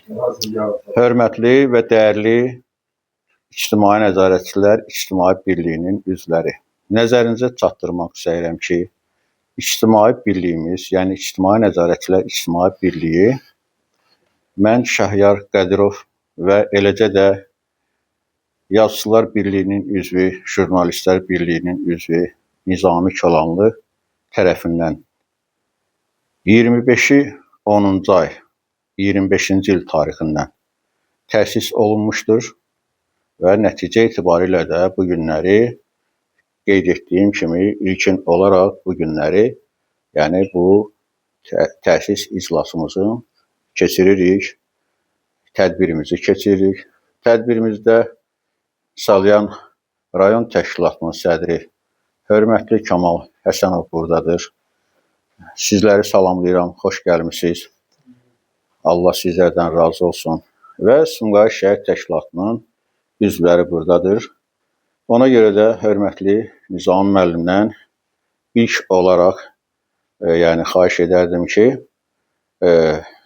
Hörmətli və dəyərli ictimai nəzarətçilər İctimai Birliyinin üzvləri. Nəzərinizə çatdırmaq istəyirəm ki, İctimai Birliyimiz, yəni İctimai Nəzarətçilər İctimai Birliyi, mən Şahyar Qədirov və eləcə də Yazıçılar Birliyinin üzvü, Jurnalistlər Birliyinin üzvü Nizami Kəlanlı tərəfindən 25-i 10-cu ay 25-ci il tarixindən təsis olunmuşdur və nəticə etibarilə də bu günləri qeyd etdiyim kimi ilkin olaraq bu günləri, yəni bu təsis iclasımızı keçiririk, tədbirimizi keçiririk. Tədbirimizdə Salyan rayon təşkilatının sədri hörmətli Kamal Həsənov buradadır. Sizləri salamlayıram, xoş gəlmisiniz. Allah sizlərdən razı olsun. Və Sumqayıt Şəhid Təşkilatının üzvləri buradadır. Ona görə də hörmətli Nizami müəllimdən ilk olaraq yəni xahiş edərdim ki,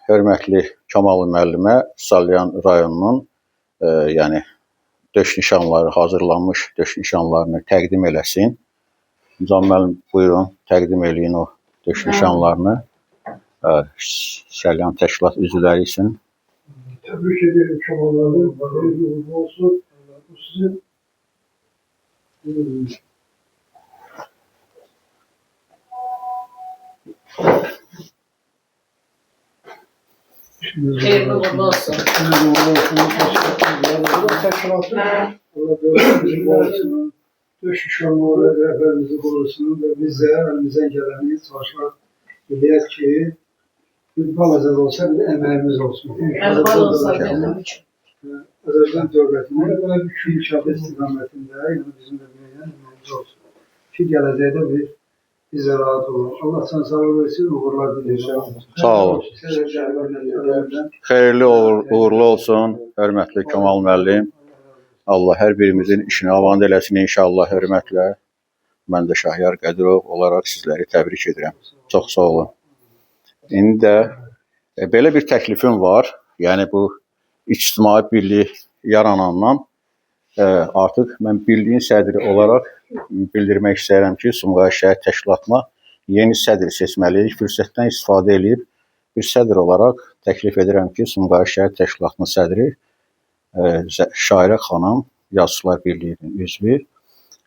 hörmətli Kamal müəllimə Salyan rayonunun yəni döş nişanları, hazırlanmış döş nişanlarını təqdim eləsin. Nizami müəllim, buyurun, təqdim eləyin o döş nişanlarını Salyan Təşkilat üzvləri üçün. Təbrik edirəm Kamal müəllim, xeyirli uğurlu olsun. Bu sizin Xeyirli uğurlu olsun. Döş nişanları rəhbərimizi qorusun və biz də əlimizdən gələni çalışaq eləyək ki, bir balaca da olsa bir əməyimiz olsun. Azərbaycan dövlətinin və bütün inkişafı istiqamətində bizim də bir əməyimiz olsun. Ki, gələcəkdə bizə rahat olun. Allah sana sağlık versin, uğurlar diləyirəm. Sağ olun. Xeyirli uğurlu olsun, hörmətli Kamal müəllim. Allah hər birimizin işini avan eləsin inşallah, hörmətlə. Mən də Şahyar Qədirov olaraq sizləri təbrik edirəm. Çox sağ olun. İndi də belə bir təklifim var. Yəni bu İctimai Birlik yaranandan artıq mən birliyin sədri olaraq bildirmək istəyirəm ki, Sumqayıt Şəhid Təşkilatına yeni sədr seçməliyik. Fürsətdən istifadə edib bir sədr olaraq təklif edirəm ki, Sumqayıt Şəhid Təşkilatının sədri Şairə xanım, Yazıçılar Birliyinin üzvü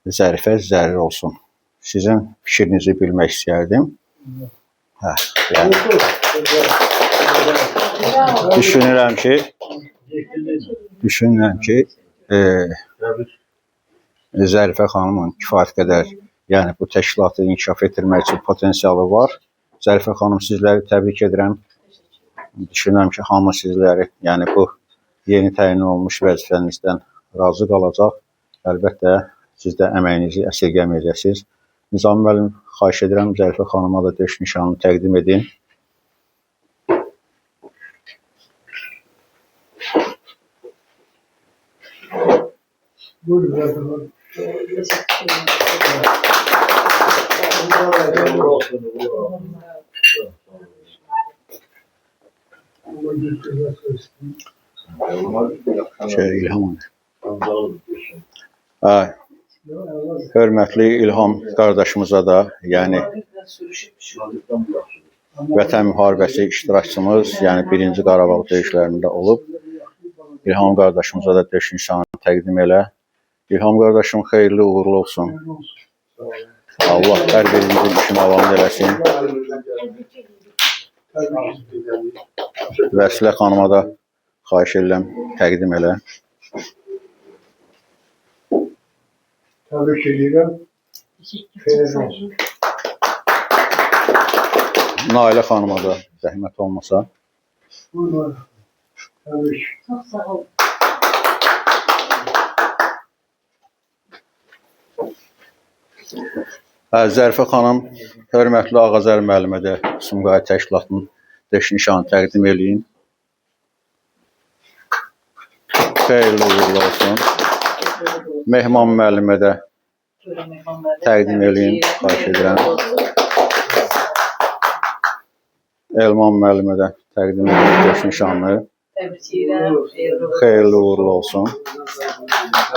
Zərifə Zərri olsun. Sizin fikrinizi bilmək istəyərdim. Yəni, düşünürəm ki, Zərifə xanımın kifayət qədər, yəni bu təşkilatı inkişaf etdirmək üçün potensialı var. Zərifə xanım, sizləri təbrik edirəm. Düşünürəm ki, hamı sizləri, yəni bu yeni təyin olmuş vəzifənizdən razı qalacaq. Əlbəttə, siz də əməyinizi əsirgəməyəcəksiniz. Nizami müəllim, xahiş edirəm, Zərifə xanıma da döş nişanını təqdim edin. Buyurun. İlham hörmətli İlham qardaşımıza da, yəni Vətən müharibəsi iştirakçımız, yəni 1-ci Qarabağ döyüşlərində olub. İlham qardaşımıza da döş nişanını təqdim elə. İlham qardaşım, xeyirli uğurlu olsun. Allah hər birimizin işini avan eləsin. Vəsilə xanıma da xahiş edirəm, təqdim elə. Təbrik edirəm. Xeyirli olsun. Nailə xanıma da zəhmət olmasa. Buyurun. Təbrik. Çox sağ olun. Zərifə xanım, hörmətli Ağazər müəllimə də Sumqayıt Təşkilatının döş nişanı təqdim eləyin. Xeyirli uğurlu olsun. Mehman müəllimə də təqdim eləyin, xahiş edirəm. Elman müəllimə də təqdim eləyin döş nişanını. Təbrik edirəm. Xeyirli uğurlu olsun.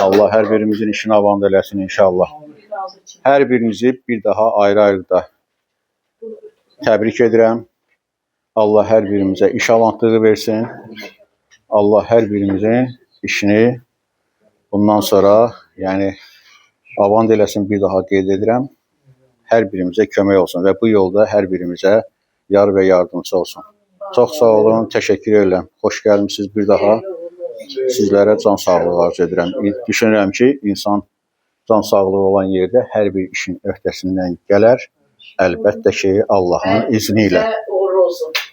Allah hər birimizin işini avan eləsin inşallah. Hər birinizi bir daha ayrı-ayrı da təbrik edirəm. Allah hər birimizə iş avantlığı versin. Allah hər birimizin işini bundan sonra yəni avan eləsin, bir daha qeyd edirəm. Hər birimizə kömək olsun və bu yolda hər birimizə yar və yardımcı olsun. Çox sağ olun, təşəkkür edirəm. Xoş gəlmisiniz bir daha. Sizlərə can sağlığı arzu edirəm. Düşünürəm ki, insan can sağlığı olan yerdə hər bir işin öhdəsindən gələr. Əlbəttə ki, Allahın izni ilə. Uğurlu olsun.